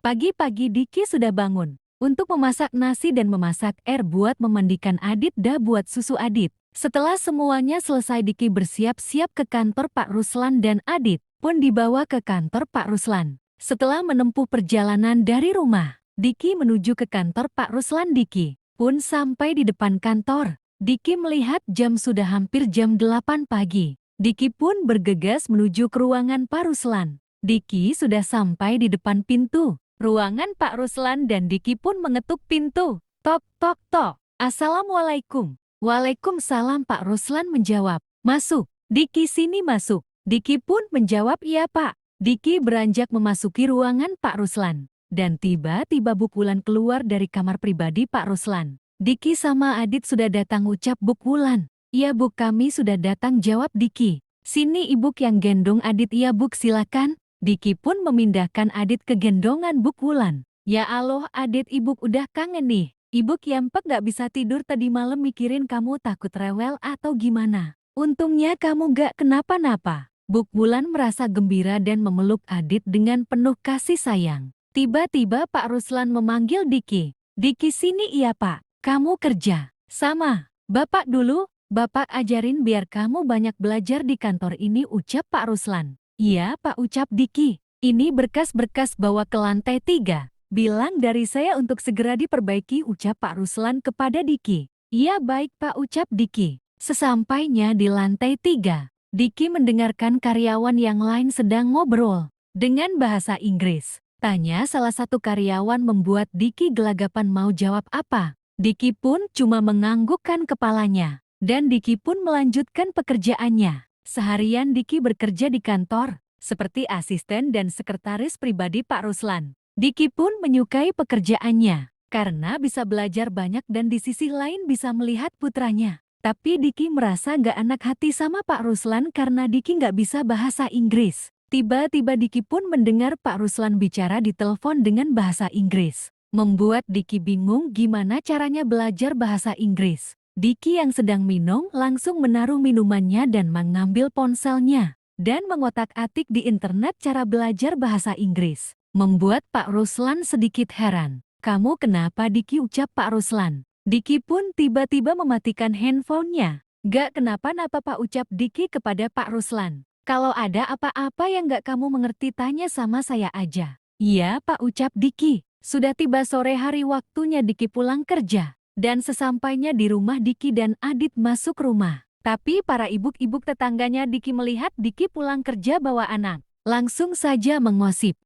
Pagi-pagi Diki sudah bangun untuk memasak nasi dan memasak air buat memandikan Adit dan buat susu Adit. Setelah semuanya selesai Diki bersiap-siap ke kantor Pak Ruslan dan Adit pun dibawa ke kantor Pak Ruslan. Setelah menempuh perjalanan dari rumah, Diki menuju ke kantor Pak Ruslan. Diki pun sampai di depan kantor. Diki melihat jam sudah hampir jam 8 pagi. Diki pun bergegas menuju ke ruangan Pak Ruslan. Diki sudah sampai di depan pintu ruangan Pak Ruslan dan Diki pun mengetuk pintu. Tok, tok, tok. Assalamualaikum. Waalaikumsalam. Pak Ruslan menjawab. Masuk. Diki sini masuk. Diki pun menjawab iya Pak. Diki beranjak memasuki ruangan Pak Ruslan. Dan tiba-tiba Bu Wulan keluar dari kamar pribadi Pak Ruslan. Diki sama Adit sudah datang, ucap Bu Wulan. Iya Bu, kami sudah datang, jawab Diki. Sini Ibu yang gendong Adit. Iya Bu, silakan. Diki pun memindahkan Adit ke gendongan Bu Wulan. Ya Allah Adit, Ibu udah kangen nih. Ibu yampek gak bisa tidur tadi malam mikirin kamu, takut rewel atau gimana. Untungnya kamu gak kenapa-napa. Bu Wulan merasa gembira dan memeluk Adit dengan penuh kasih sayang. Tiba-tiba Pak Ruslan memanggil Diki. Diki sini. Iya Pak. Kamu kerja sama Bapak dulu. Bapak ajarin biar kamu banyak belajar di kantor ini, ucap Pak Ruslan. Iya Pak, ucap Diki. Ini berkas-berkas bawa ke lantai 3. Bilang dari saya untuk segera diperbaiki, ucap Pak Ruslan kepada Diki. Iya baik Pak, ucap Diki. Sesampainya di lantai 3, Diki mendengarkan karyawan yang lain sedang ngobrol dengan bahasa Inggris. Tanya salah satu karyawan membuat Diki gelagapan mau jawab apa. Diki pun cuma menganggukkan kepalanya. Dan Diki pun melanjutkan pekerjaannya. Seharian Diki bekerja di kantor, seperti asisten dan sekretaris pribadi Pak Ruslan. Diki pun menyukai pekerjaannya, karena bisa belajar banyak dan di sisi lain bisa melihat putranya. Tapi Diki merasa gak enak hati sama Pak Ruslan karena Diki gak bisa bahasa Inggris. Tiba-tiba Diki pun mendengar Pak Ruslan bicara di telepon dengan bahasa Inggris. Membuat Diki bingung gimana caranya belajar bahasa Inggris. Diki yang sedang minum langsung menaruh minumannya dan mengambil ponselnya dan mengotak-atik di internet cara belajar bahasa Inggris. Membuat Pak Ruslan sedikit heran. Kamu kenapa Diki, ucap Pak Ruslan. Diki pun tiba-tiba mematikan handphonenya. Gak kenapa-napa Pak, ucap Diki kepada Pak Ruslan. Kalau ada apa-apa yang gak kamu mengerti tanya sama saya aja. Iya Pak, ucap Diki. Sudah tiba sore hari, waktunya Diki pulang kerja. Dan sesampainya di rumah Diki dan Adit masuk rumah. Tapi para ibu-ibu tetangganya Diki melihat Diki pulang kerja bawa anak. Langsung saja mengosip.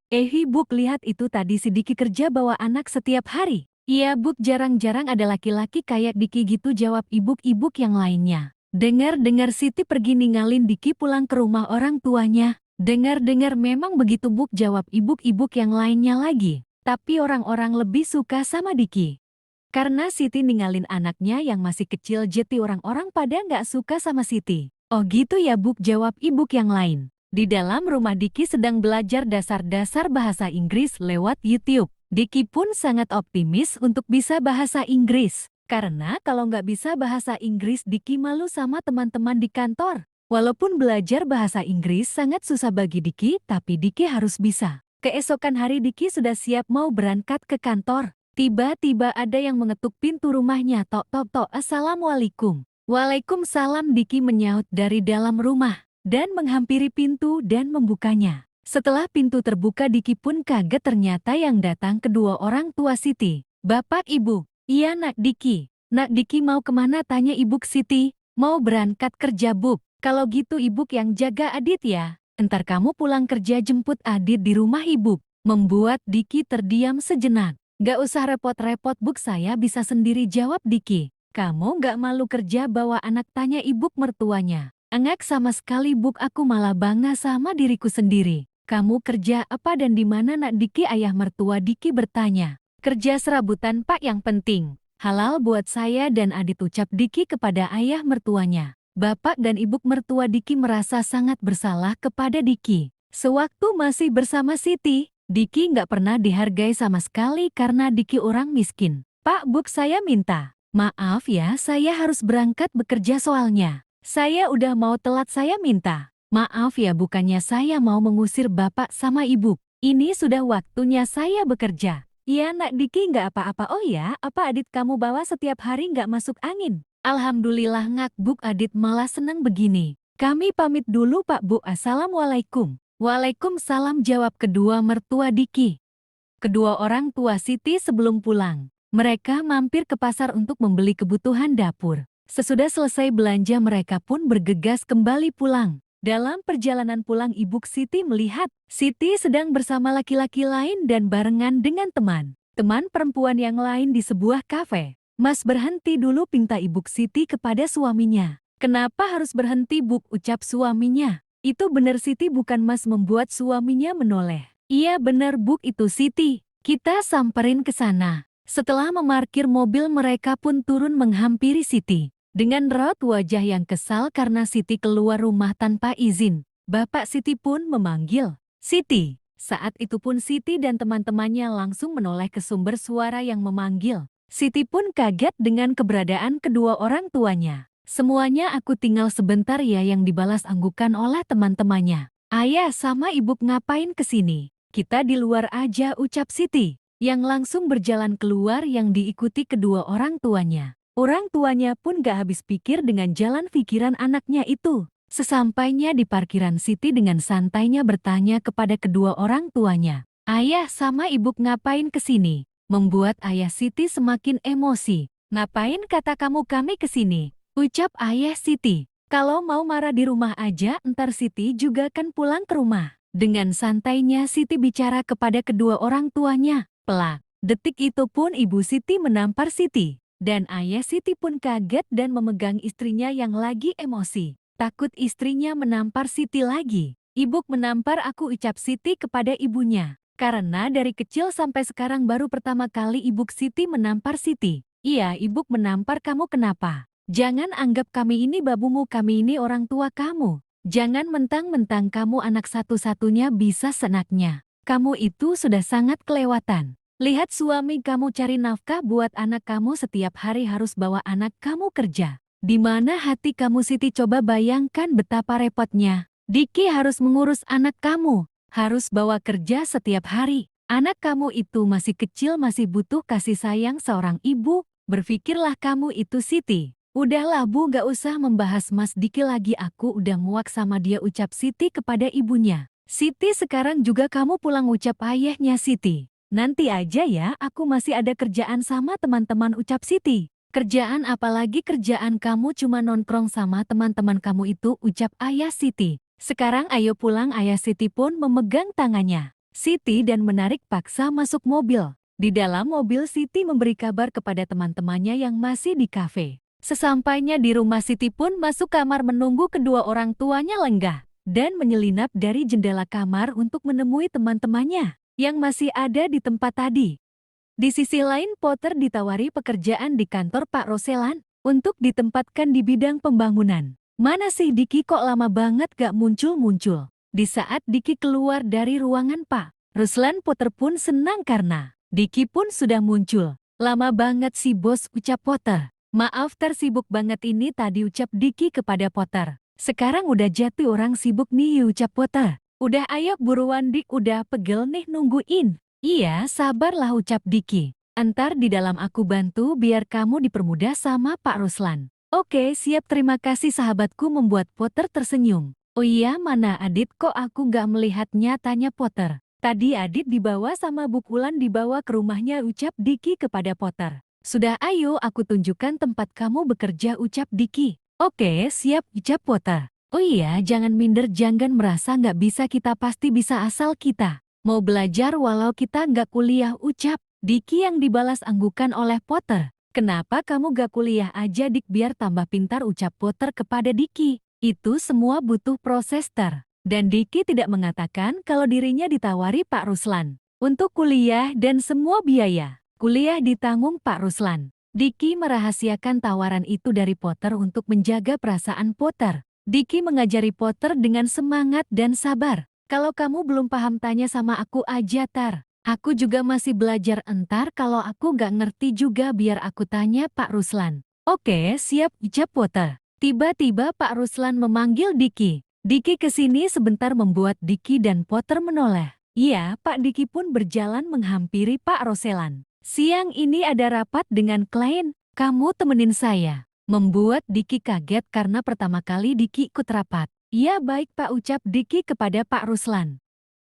Buk, lihat itu tadi si Diki kerja bawa anak setiap hari. Iya Buk, jarang-jarang ada laki-laki kayak Diki gitu, jawab ibu-ibu yang lainnya. Dengar-dengar Siti pergi ninggalin Diki pulang ke rumah orang tuanya. Dengar-dengar memang begitu Buk, jawab ibu-ibu yang lainnya lagi. Tapi orang-orang lebih suka sama Diki. Karena Siti ninggalin anaknya yang masih kecil, jadi orang-orang pada nggak suka sama Siti. Oh gitu ya Buk, jawab ibu yang lain. Di dalam rumah Diki sedang belajar dasar-dasar bahasa Inggris lewat YouTube. Diki pun sangat optimis untuk bisa bahasa Inggris. Karena kalau nggak bisa bahasa Inggris Diki malu sama teman-teman di kantor. Walaupun belajar bahasa Inggris sangat susah bagi Diki, tapi Diki harus bisa. Keesokan hari Diki sudah siap mau berangkat ke kantor. Tiba-tiba ada yang mengetuk pintu rumahnya. Tok, tok, tok. Assalamualaikum. Waalaikumsalam. Diki menyaut dari dalam rumah dan menghampiri pintu dan membukanya. Setelah pintu terbuka Diki pun kaget, ternyata yang datang kedua orang tua Siti. Bapak Ibu. Iya Nak Diki. Nak Diki mau kemana, tanya Ibu Siti. Mau berangkat kerja Buk. Kalau gitu Ibu yang jaga Adit ya. Entar kamu pulang kerja jemput Adit di rumah Ibu. Membuat Diki terdiam sejenak. Gak usah repot-repot Buk, saya bisa sendiri, jawab Diki. Kamu gak malu kerja bawa anak, tanya ibu mertuanya. Enggak sama sekali Buk, aku malah bangga sama diriku sendiri. Kamu kerja apa dan di mana Nak Diki, ayah mertua Diki bertanya. Kerja serabutan Pak, yang penting halal buat saya dan Adit, ucap Diki kepada ayah mertuanya. Bapak dan ibu mertua Diki merasa sangat bersalah kepada Diki. Sewaktu masih bersama Siti, Diki nggak pernah dihargai sama sekali karena Diki orang miskin. Pak Buk, saya minta maaf ya, saya harus berangkat bekerja soalnya. Saya udah mau telat, saya minta maaf ya, bukannya saya mau mengusir Bapak sama Ibu. Ini sudah waktunya saya bekerja. Iya nak Diki nggak apa-apa. Oh ya, apa Adit kamu bawa setiap hari nggak masuk angin? Alhamdulillah ngakbuk Adit malah seneng begini. Kami pamit dulu Pak Bu. Assalamualaikum. Waalaikumsalam jawab kedua mertua Diki. Kedua orang tua Siti sebelum pulang, mereka mampir ke pasar untuk membeli kebutuhan dapur. Sesudah selesai belanja mereka pun bergegas kembali pulang. Dalam perjalanan pulang Ibu Siti melihat Siti sedang bersama laki-laki lain dan barengan dengan teman perempuan yang lain di sebuah kafe. Mas berhenti dulu pinta Ibu Siti kepada suaminya. Kenapa harus berhenti Buk ucap suaminya. Itu benar Siti bukan Mas membuat suaminya menoleh. Iya benar Buk itu Siti. Kita samperin ke sana. Setelah memarkir mobil mereka pun turun menghampiri Siti. Dengan raut wajah yang kesal karena Siti keluar rumah tanpa izin. Bapak Siti pun memanggil Siti. Saat itu pun Siti dan teman-temannya langsung menoleh ke sumber suara yang memanggil. Siti pun kaget dengan keberadaan kedua orang tuanya. Semuanya aku tinggal sebentar ya yang dibalas anggukan oleh teman-temannya. Ayah sama ibu ngapain kesini? Kita di luar aja ucap Siti, yang langsung berjalan keluar yang diikuti kedua orang tuanya. Orang tuanya pun gak habis pikir dengan jalan pikiran anaknya itu. Sesampainya di parkiran Siti dengan santainya bertanya kepada kedua orang tuanya. Ayah sama ibu ngapain kesini? Membuat ayah Siti semakin emosi. Ngapain kata kamu kami kesini? Ucap ayah Siti. Kalau mau marah di rumah aja ntar Siti juga kan pulang ke rumah. Dengan santainya Siti bicara kepada kedua orang tuanya. Pelak. Detik itu pun ibu Siti menampar Siti. Dan ayah Siti pun kaget dan memegang istrinya yang lagi emosi. Takut istrinya menampar Siti lagi. Ibu menampar aku ucap Siti kepada ibunya. Karena dari kecil sampai sekarang baru pertama kali ibu Siti menampar Siti. Iya ibu menampar kamu kenapa? Jangan anggap kami ini babumu kami ini orang tua kamu. Jangan mentang-mentang kamu anak satu-satunya bisa senaknya. Kamu itu sudah sangat kelewatan. Lihat suami kamu cari nafkah buat anak kamu setiap hari harus bawa anak kamu kerja. Di mana hati kamu Siti coba bayangkan betapa repotnya. Diki harus mengurus anak kamu. Harus bawa kerja setiap hari. Anak kamu itu masih kecil masih butuh kasih sayang seorang ibu. Berpikirlah kamu itu Siti. Udahlah Bu gak usah membahas Mas Diki lagi aku udah muak sama dia ucap Siti kepada ibunya. Siti sekarang juga kamu pulang ucap ayahnya Siti. Nanti aja ya aku masih ada kerjaan sama teman-teman ucap Siti. Kerjaan apalagi kerjaan kamu cuma nongkrong sama teman-teman kamu itu ucap ayah Siti. Sekarang ayo pulang ayah Siti pun memegang tangannya Siti dan menarik paksa masuk mobil. Di dalam mobil Siti memberi kabar kepada teman-temannya yang masih di kafe. Sesampainya di rumah Siti pun masuk kamar menunggu kedua orang tuanya lenggah dan menyelinap dari jendela kamar untuk menemui teman-temannya yang masih ada di tempat tadi. Di sisi lain Potter ditawari pekerjaan di kantor Pak Roselan untuk ditempatkan di bidang pembangunan. Mana sih Diki kok lama banget gak muncul-muncul? Di saat Diki keluar dari ruangan Pak Ruslan Potter pun senang karena Diki pun sudah muncul. Lama banget sih bos ucap Potter. Maaf tersibuk banget ini tadi ucap Diki kepada Potter. Sekarang udah jatuh orang sibuk nih ucap Potter. Udah ayo buruan Dik udah pegel nih nungguin. Iya sabarlah ucap Diki. Entar di dalam aku bantu biar kamu dipermudah sama Pak Ruslan. Oke siap terima kasih sahabatku membuat Potter tersenyum. Oh iya mana Adit kok aku gak melihatnya tanya Potter. Tadi Adit dibawa sama Bukulan dibawa ke rumahnya ucap Diki kepada Potter. Sudah ayo aku tunjukkan tempat kamu bekerja ucap Diki. Oke siap ucap Potter. Oh iya jangan minder jangan merasa nggak bisa kita pasti bisa asal kita. Mau belajar walau kita nggak kuliah ucap Diki yang dibalas anggukan oleh Potter. Kenapa kamu gak kuliah aja Dik biar tambah pintar ucap Potter kepada Diki. Itu semua butuh proses Dan Diki tidak mengatakan kalau dirinya ditawari Pak Ruslan. Untuk kuliah dan semua biaya. Kuliah ditanggung Pak Ruslan. Diki merahasiakan tawaran itu dari Potter untuk menjaga perasaan Potter. Diki mengajari Potter dengan semangat dan sabar. Kalau kamu belum paham tanya sama aku aja Tar. Aku juga masih belajar entar kalau aku gak ngerti juga biar aku tanya Pak Ruslan. Oke siap ucap Potter. Tiba-tiba Pak Ruslan memanggil Diki. Diki kesini sebentar membuat Diki dan Potter menoleh. Iya, Pak Diki pun berjalan menghampiri Pak Roselan. Siang ini ada rapat dengan klien, kamu temenin saya. Membuat Diki kaget karena pertama kali Diki ikut rapat. Iya baik Pak, ucap Diki kepada Pak Ruslan.